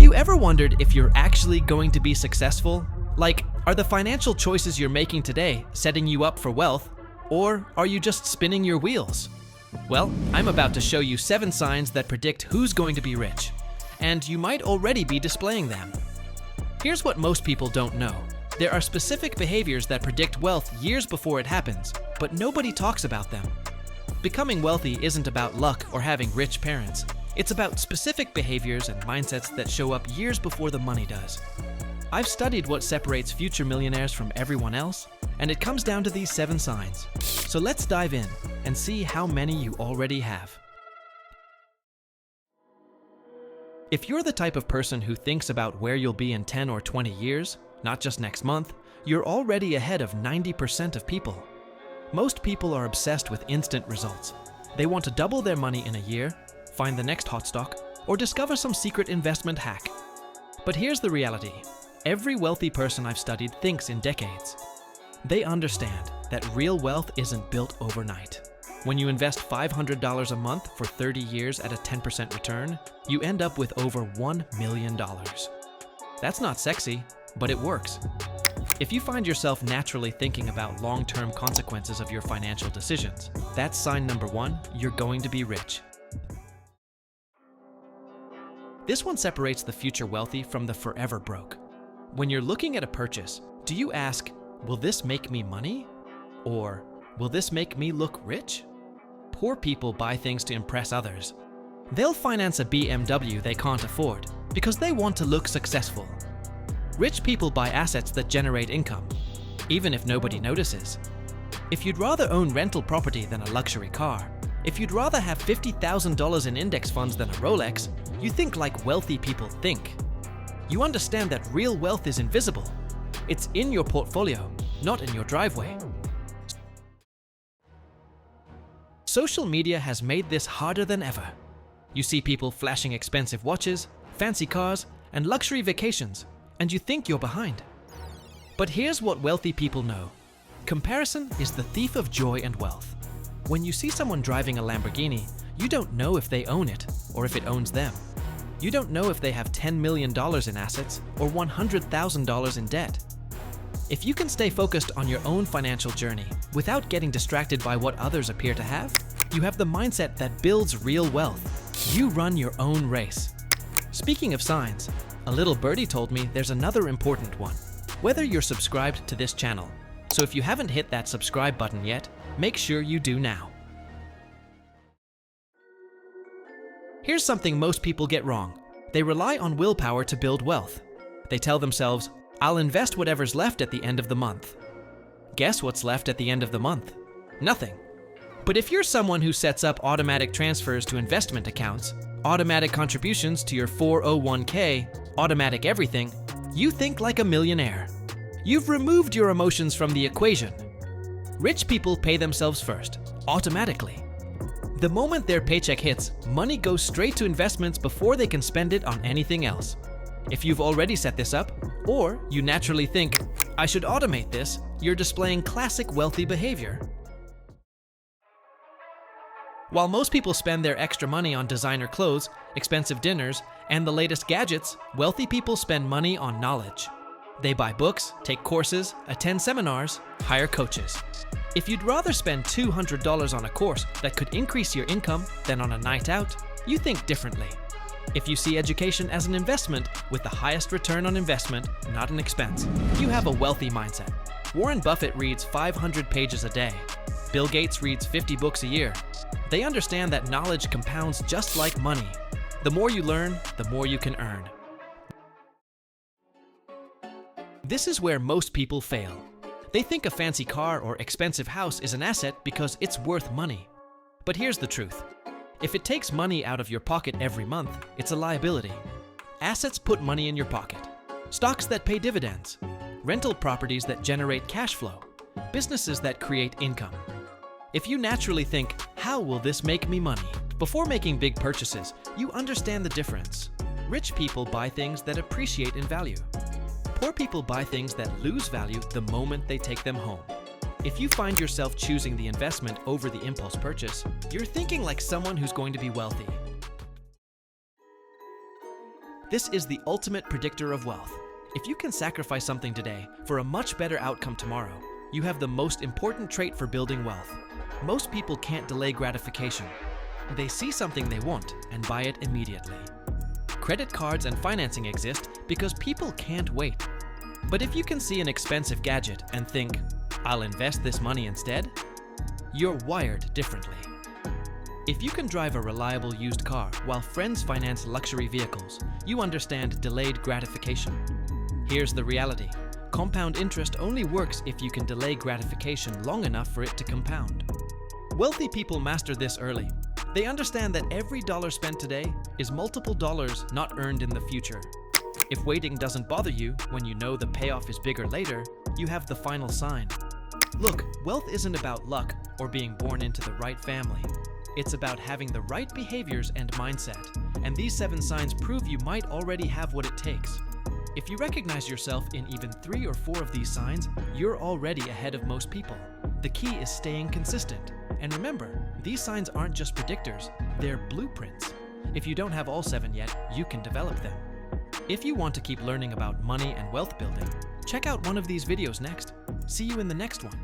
you ever wondered if you're actually going to be successful? Like, are the financial choices you're making today setting you up for wealth, or are you just spinning your wheels? Well, I'm about to show you 7 signs that predict who's going to be rich, and you might already be displaying them. Here's what most people don't know. There are specific behaviors that predict wealth years before it happens, but nobody talks about them. Becoming wealthy isn't about luck or having rich parents. It's about specific behaviors and mindsets that show up years before the money does. I've studied what separates future millionaires from everyone else, and it comes down to these 7 signs. So let's dive in and see how many you already have. If you're the type of person who thinks about where you'll be in 10 or 20 years, not just next month, you're already ahead of 90% of people. Most people are obsessed with instant results. They want to double their money in a year, find the next hot stock, or discover some secret investment hack. But here's the reality. Every wealthy person I've studied thinks in decades. They understand that real wealth isn't built overnight. When you invest $500 a month for 30 years at a 10% return, you end up with over $1 million. That's not sexy, but it works. If you find yourself naturally thinking about long-term consequences of your financial decisions, that's sign number 1, you're going to be rich. This one separates the future wealthy from the forever broke. When you're looking at a purchase, do you ask, will this make me money? Or, will this make me look rich? Poor people buy things to impress others. They'll finance a BMW they can't afford because they want to look successful. Rich people buy assets that generate income, even if nobody notices. If you'd rather own rental property than a luxury car, if you'd rather have $50,000 in index funds than a Rolex, you think like wealthy people think. You understand that real wealth is invisible. It's in your portfolio, not in your driveway. Social media has made this harder than ever. You see people flashing expensive watches, fancy cars, and luxury vacations, and you think you're behind. But here's what wealthy people know. Comparison is the thief of joy and wealth. When you see someone driving a Lamborghini, you don't know if they own it or if it owns them. You don't know if they have $10 million in assets or $100,000 in debt. If you can stay focused on your own financial journey without getting distracted by what others appear to have, you have the mindset that builds real wealth. You run your own race. Speaking of signs, a little birdie told me there's another important one. Whether you're subscribed to this channel. So if you haven't hit that subscribe button yet, make sure you do now. Here's something most people get wrong. They rely on willpower to build wealth. They tell themselves, I'll invest whatever's left at the end of the month. Guess what's left at the end of the month? Nothing. But if you're someone who sets up automatic transfers to investment accounts, automatic contributions to your 401k, automatic everything, you think like a millionaire. You've removed your emotions from the equation. Rich people pay themselves first, automatically. The moment their paycheck hits, money goes straight to investments before they can spend it on anything else. If you've already set this up, or you naturally think, I should automate this, you're displaying classic wealthy behavior. While most people spend their extra money on designer clothes, expensive dinners, and the latest gadgets, wealthy people spend money on knowledge. They buy books, take courses, attend seminars, hire coaches. If you'd rather spend $200 on a course that could increase your income than on a night out, you think differently. If you see education as an investment with the highest return on investment, not an expense, you have a wealthy mindset. Warren Buffett reads 500 pages a day. Bill Gates reads 50 books a year. They understand that knowledge compounds just like money. The more you learn, the more you can earn. This is where most people fail. They think a fancy car or expensive house is an asset because it's worth money. But here's the truth. If it takes money out of your pocket every month, it's a liability. Assets put money in your pocket. Stocks that pay dividends. Rental properties that generate cash flow. Businesses that create income. If you naturally think, how will this make me money? Before making big purchases, you understand the difference. Rich people buy things that appreciate in value. Poor people buy things that lose value the moment they take them home. If you find yourself choosing the investment over the impulse purchase, you're thinking like someone who's going to be wealthy. This is the ultimate predictor of wealth. If you can sacrifice something today for a much better outcome tomorrow, you have the most important trait for building wealth. Most people can't delay gratification. They see something they want and buy it immediately. Credit cards and financing exist because people can't wait. But if you can see an expensive gadget and think, "I'll invest this money instead," you're wired differently. If you can drive a reliable used car while friends finance luxury vehicles, you understand delayed gratification. Here's the reality. Compound interest only works if you can delay gratification long enough for it to compound. Wealthy people master this early. They understand that every dollar spent today is multiple dollars not earned in the future. If waiting doesn't bother you when you know the payoff is bigger later, you have the final sign. Look, wealth isn't about luck or being born into the right family. It's about having the right behaviors and mindset, and these 7 signs prove you might already have what it takes. If you recognize yourself in even 3 or 4 of these signs, you're already ahead of most people. The key is staying consistent. And remember, these signs aren't just predictors, they're blueprints. If you don't have all 7 yet, you can develop them. If you want to keep learning about money and wealth building, check out one of these videos next. See you in the next one.